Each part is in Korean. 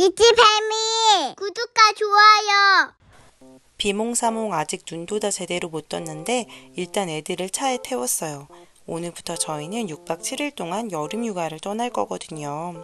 이티뱀이 구독과 좋아요. 비몽사몽 아직 눈도 다 제대로 못 떴는데 일단 애들을 차에 태웠어요. 오늘부터 저희는 6박 7일 동안 여름 휴가를 떠날 거거든요.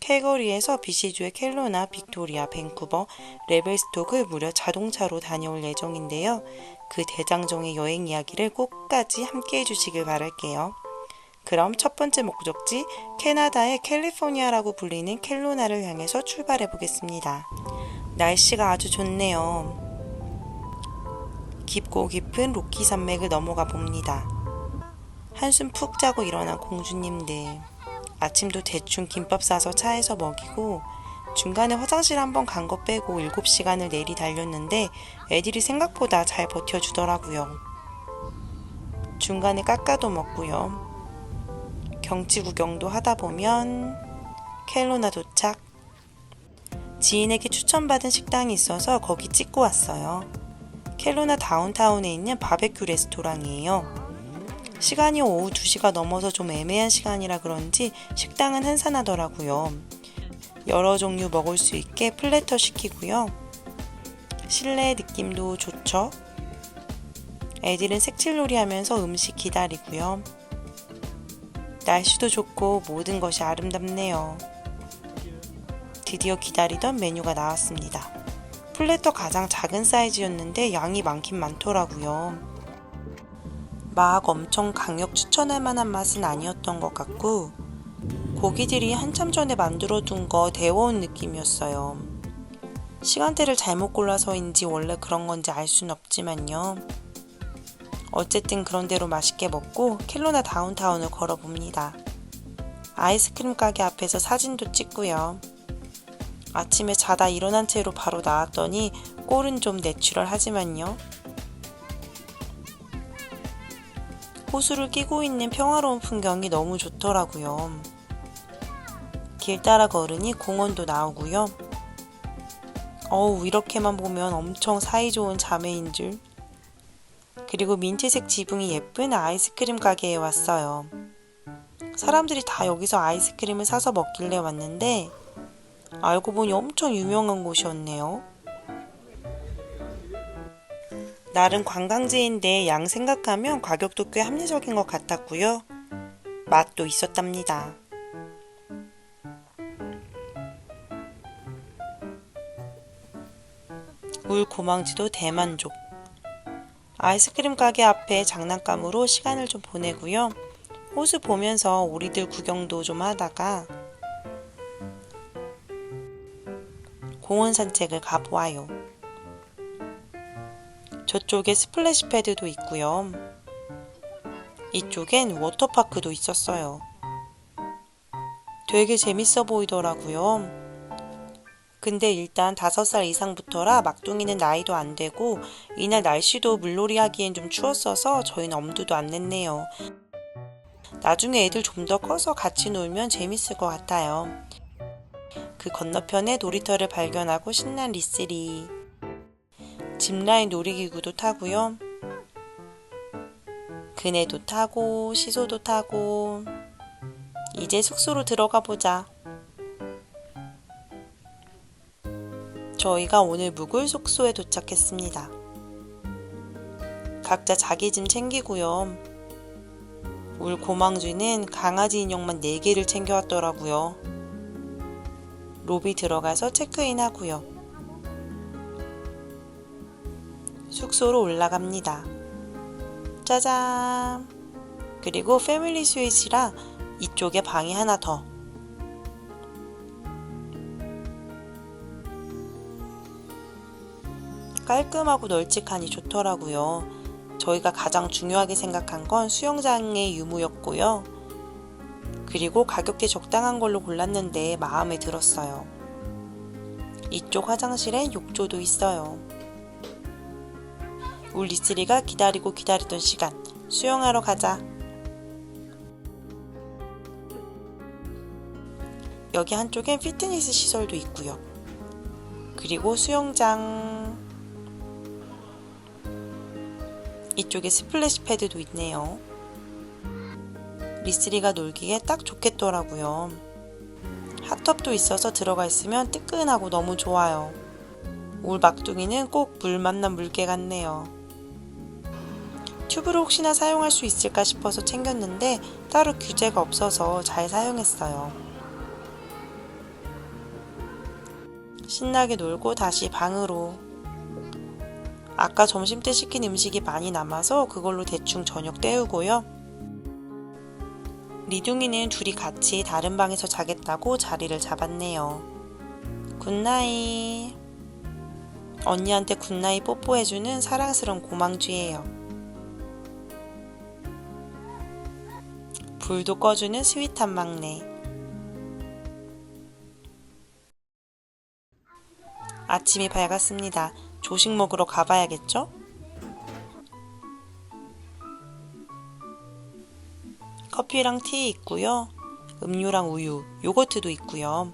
캘거리에서 BC주의 켈로나, 빅토리아, 밴쿠버, 레벨스톡을 무려 자동차로 다녀올 예정인데요. 그 대장정의 여행 이야기를 끝까지 함께 해주시길 바랄게요. 그럼 첫 번째 목적지 캐나다의 캘리포니아라고 불리는 켈로나를 향해서 출발해 보겠습니다. 날씨가 아주 좋네요. 깊고 깊은 로키 산맥을 넘어가 봅니다. 한숨 푹 자고 일어난 공주님들. 아침도 대충 김밥 싸서 차에서 먹이고 중간에 화장실 한번 간 거 빼고 7시간을 내리 달렸는데 애들이 생각보다 잘 버텨주더라고요. 중간에 깎아도 먹고요. 경치 구경도 하다 보면 켈로나 도착. 지인에게 추천받은 식당이 있어서 거기 찍고 왔어요. 켈로나 다운타운에 있는 바베큐 레스토랑이에요. 시간이 오후 2시가 넘어서 좀 애매한 시간이라 그런지 식당은 한산하더라고요. 여러 종류 먹을 수 있게 플래터 시키고요. 실내 느낌도 좋죠? 애들은 색칠놀이 하면서 음식 기다리고요. 날씨도 좋고 모든 것이 아름답네요. 드디어 기다리던 메뉴가 나왔습니다. 플래터 가장 작은 사이즈였는데 양이 많긴 많더라고요. 막 엄청 강력 추천할 만한 맛은 아니었던 것 같고 고기들이 한참 전에 만들어둔 거 데워온 느낌이었어요. 시간대를 잘못 골라서인지 원래 그런 건지 알 순 없지만요. 어쨌든 그런 대로 맛있게 먹고 켈로나 다운타운을 걸어봅니다. 아이스크림 가게 앞에서 사진도 찍고요. 아침에 자다 일어난 채로 바로 나왔더니 꼴은 좀 내추럴하지만요. 호수를 끼고 있는 평화로운 풍경이 너무 좋더라고요. 길 따라 걸으니 공원도 나오고요. 이렇게만 보면 엄청 사이좋은 자매인 줄. 그리고 민트색 지붕이 예쁜 아이스크림 가게에 왔어요. 사람들이 다 여기서 아이스크림을 사서 먹길래 왔는데 알고 보니 엄청 유명한 곳이었네요. 나름 관광지인데 양 생각하면 가격도 꽤 합리적인 것 같았고요. 맛도 있었답니다. 울 고망지도 대만족. 아이스크림 가게 앞에 장난감으로 시간을 좀 보내고요. 호수 보면서 오리들 구경도 좀 하다가 공원 산책을 가보아요. 저쪽에 스플래시 패드도 있고요. 이쪽엔 워터파크도 있었어요. 되게 재밌어 보이더라고요. 근데 일단 5살 이상부터라 막둥이는 나이도 안 되고 이날 날씨도 물놀이 하기엔 좀 추웠어서 저희는 엄두도 안 냈네요. 나중에 애들 좀 더 커서 같이 놀면 재밌을 것 같아요. 그 건너편에 놀이터를 발견하고 신난 리스리. 짚라인 놀이기구도 타고요. 그네도 타고 시소도 타고 이제 숙소로 들어가 보자. 저희가 오늘 묵을 숙소에 도착했습니다. 각자 자기 짐 챙기고요. 울 고망쥐는 강아지 인형만 4개를 챙겨왔더라고요. 로비 들어가서 체크인 하고요. 숙소로 올라갑니다. 짜잔! 그리고 패밀리 스윗이라 이쪽에 방이 하나 더. 깔끔하고 널찍하니 좋더라고요. 저희가 가장 중요하게 생각한 건 수영장의 유무였고요. 그리고 가격대 적당한 걸로 골랐는데 마음에 들었어요. 이쪽 화장실엔 욕조도 있어요. 울 리스리가 기다리고 기다리던 시간, 수영하러 가자. 여기 한쪽엔 피트니스 시설도 있고요. 그리고 수영장. 이쪽에 스플래시 패드도 있네요. 리스리가 놀기에 딱 좋겠더라고요. 핫헙도 있어서 들어가 있으면 뜨끈하고 너무 좋아요. 울 막둥이는 꼭 물 만난 물개 같네요. 튜브를 혹시나 사용할 수 있을까 싶어서 챙겼는데 따로 규제가 없어서 잘 사용했어요. 신나게 놀고 다시 방으로. 아까 점심때 시킨 음식이 많이 남아서 그걸로 대충 저녁 때우고요. 리둥이는 둘이 같이 다른 방에서 자겠다고 자리를 잡았네요. 굿나잇. 언니한테 굿나잇 뽀뽀해주는 사랑스러운 고망쥐예요. 불도 꺼주는 스윗한 막내. 아침이 밝았습니다. 조식 먹으러 가봐야겠죠? 커피랑 티 있고요. 음료랑 우유, 요거트도 있고요.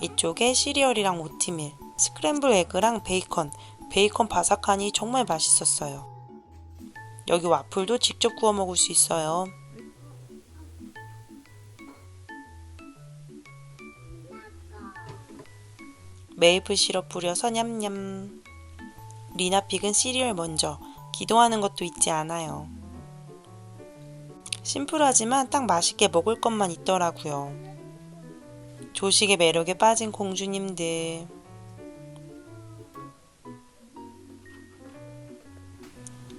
이쪽에 시리얼이랑 오트밀, 스크램블 에그랑 베이컨 바삭하니 정말 맛있었어요. 여기 와플도 직접 구워 먹을 수 있어요. 메이플 시럽 뿌려서 냠냠. 리나픽은 시리얼 먼저, 기도하는 것도 잊지 않아요. 심플하지만 딱 맛있게 먹을 것만 있더라고요. 조식의 매력에 빠진 공주님들.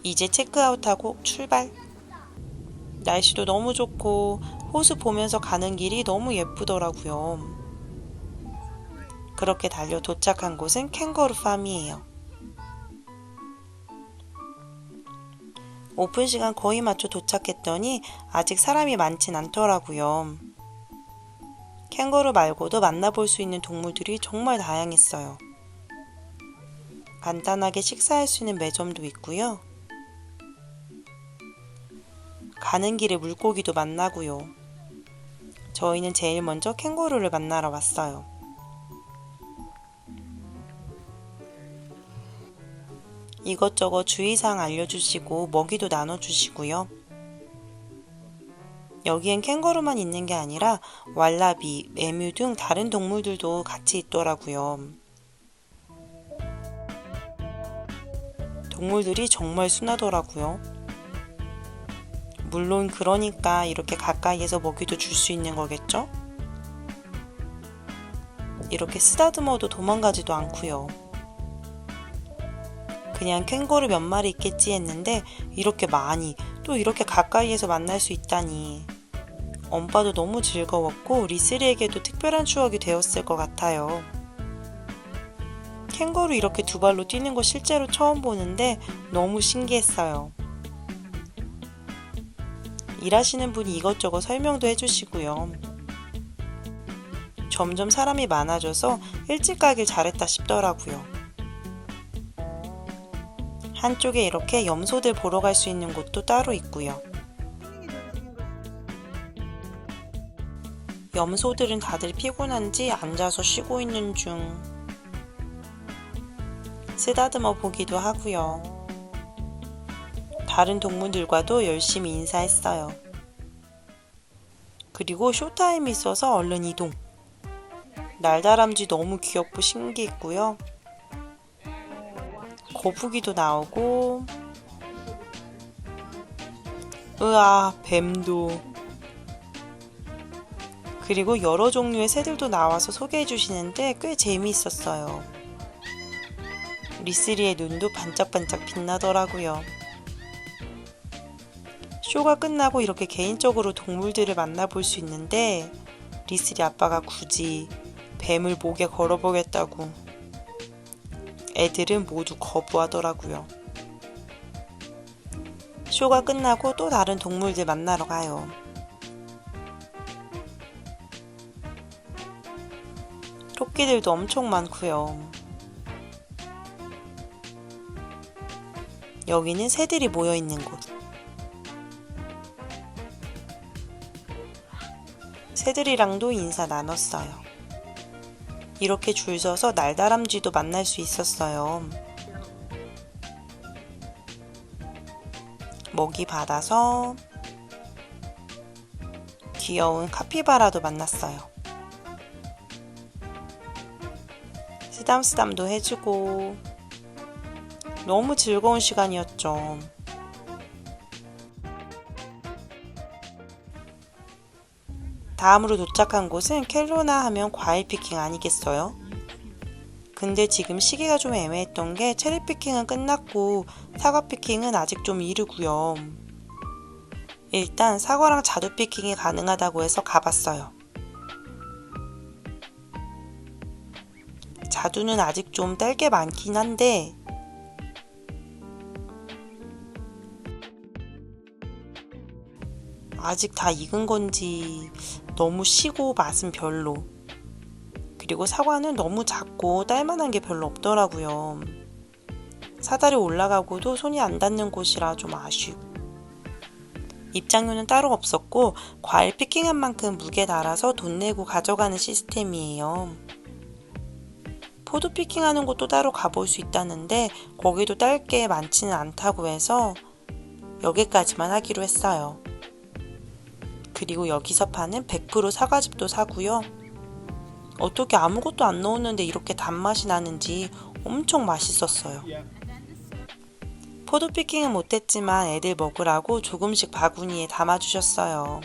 이제 체크아웃하고 출발. 날씨도 너무 좋고 호수 보면서 가는 길이 너무 예쁘더라고요. 그렇게 달려 도착한 곳은 캥거루 팜이에요. 오픈 시간 거의 맞춰 도착했더니 아직 사람이 많진 않더라고요. 캥거루 말고도 만나볼 수 있는 동물들이 정말 다양했어요. 간단하게 식사할 수 있는 매점도 있고요. 가는 길에 물고기도 만나고요. 저희는 제일 먼저 캥거루를 만나러 왔어요. 이것저것 주의사항 알려주시고 먹이도 나눠주시고요. 여기엔 캥거루만 있는 게 아니라 왈라비, 에뮤 등 다른 동물들도 같이 있더라고요. 동물들이 정말 순하더라고요. 물론 그러니까 이렇게 가까이에서 먹이도 줄 수 있는 거겠죠? 이렇게 쓰다듬어도 도망가지도 않고요. 그냥 캥거루 몇 마리 있겠지 했는데 이렇게 많이 또 이렇게 가까이에서 만날 수 있다니. 엄빠도 너무 즐거웠고 리슬이에게도 특별한 추억이 되었을 것 같아요. 캥거루 이렇게 두 발로 뛰는 거 실제로 처음 보는데 너무 신기했어요. 일하시는 분이 이것저것 설명도 해주시고요. 점점 사람이 많아져서 일찍 가길 잘했다 싶더라고요. 한쪽에 이렇게 염소들 보러 갈 수 있는 곳도 따로 있고요. 염소들은 다들 피곤한지 앉아서 쉬고 있는 중. 쓰다듬어 보기도 하고요. 다른 동물들과도 열심히 인사했어요. 그리고 쇼타임이 있어서 얼른 이동. 날다람쥐 너무 귀엽고 신기했고요. 거북이도 나오고, 으아, 뱀도. 그리고 여러 종류의 새들도 나와서 소개해 주시는데 꽤 재미있었어요. 리슬이의 눈도 반짝반짝 빛나더라고요. 쇼가 끝나고 이렇게 개인적으로 동물들을 만나볼 수 있는데 리슬이 아빠가 굳이 뱀을 목에 걸어보겠다고. 애들은 모두 거부하더라고요. 쇼가 끝나고 또 다른 동물들 만나러 가요. 토끼들도 엄청 많고요. 여기는 새들이 모여있는 곳. 새들이랑도 인사 나눴어요. 이렇게 줄 서서 날다람쥐도 만날 수 있었어요. 먹이 받아서 귀여운 카피바라도 만났어요. 쓰담쓰담도 해주고 너무 즐거운 시간이었죠. 다음으로 도착한 곳은 켈로나 하면 과일 피킹 아니겠어요? 근데 지금 시기가 좀 애매했던 게 체리 피킹은 끝났고 사과 피킹은 아직 좀 이르고요. 일단 사과랑 자두 피킹이 가능하다고 해서 가봤어요. 자두는 아직 좀 딸 게 많긴 한데 아직 다 익은 건지 너무 시고 맛은 별로. 그리고 사과는 너무 작고 딸만한 게 별로 없더라고요. 사다리 올라가고도 손이 안 닿는 곳이라 좀 아쉬워. 입장료는 따로 없었고 과일 피킹한 만큼 무게 달아서 돈 내고 가져가는 시스템이에요. 포도 피킹하는 곳도 따로 가볼 수 있다는데 거기도 딸 게 많지는 않다고 해서 여기까지만 하기로 했어요. 그리고 여기서 파는 100% 사과즙도 사고요. 어떻게 아무것도 안 넣었는데 이렇게 단맛이 나는지 엄청 맛있었어요. 포도 피킹은 못했지만 애들 먹으라고 조금씩 바구니에 담아주셨어요.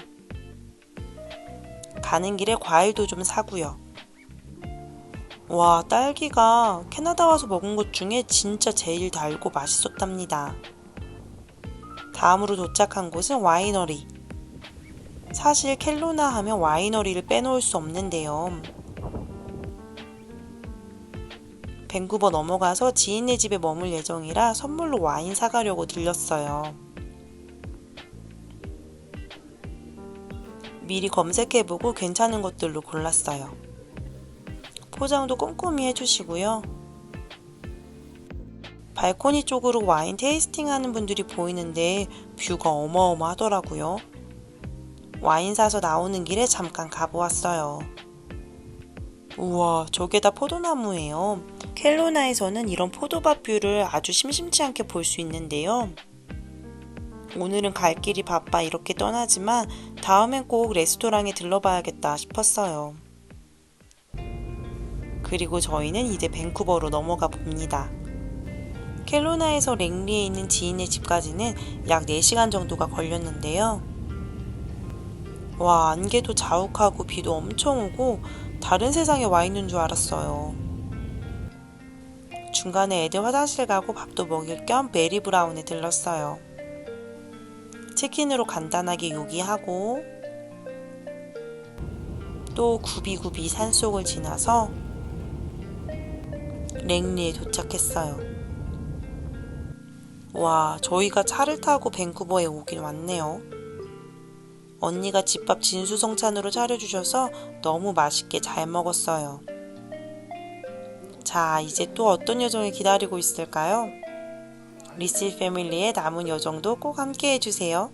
가는 길에 과일도 좀 사고요. 와, 딸기가 캐나다 와서 먹은 것 중에 진짜 제일 달고 맛있었답니다. 다음으로 도착한 곳은 와이너리. 사실 켈로나 하면 와이너리를 빼놓을 수 없는데요. 밴쿠버 넘어가서 지인네 집에 머물 예정이라 선물로 와인 사가려고 들렸어요. 미리 검색해보고 괜찮은 것들로 골랐어요. 포장도 꼼꼼히 해주시고요. 발코니 쪽으로 와인 테이스팅 하는 분들이 보이는데 뷰가 어마어마하더라고요. 와인 사서 나오는 길에 잠깐 가보았어요. 우와, 저게 다 포도나무예요. 켈로나에서는 이런 포도밭 뷰를 아주 심심치 않게 볼 수 있는데요. 오늘은 갈 길이 바빠 이렇게 떠나지만 다음엔 꼭 레스토랑에 들러봐야겠다 싶었어요. 그리고 저희는 이제 밴쿠버로 넘어가 봅니다. 켈로나에서 랭리에 있는 지인의 집까지는 약 4시간 정도가 걸렸는데요. 와, 안개도 자욱하고 비도 엄청 오고 다른 세상에 와 있는 줄 알았어요. 중간에 애들 화장실 가고 밥도 먹일 겸 메리 브라운에 들렀어요. 치킨으로 간단하게 요기하고 또 굽이굽이 산속을 지나서 랭리에 도착했어요. 와, 저희가 차를 타고 밴쿠버에 오긴 왔네요. 언니가 집밥 진수성찬으로 차려주셔서 너무 맛있게 잘 먹었어요. 자, 이제 또 어떤 여정이 기다리고 있을까요? 리시 패밀리의 남은 여정도 꼭 함께 해주세요.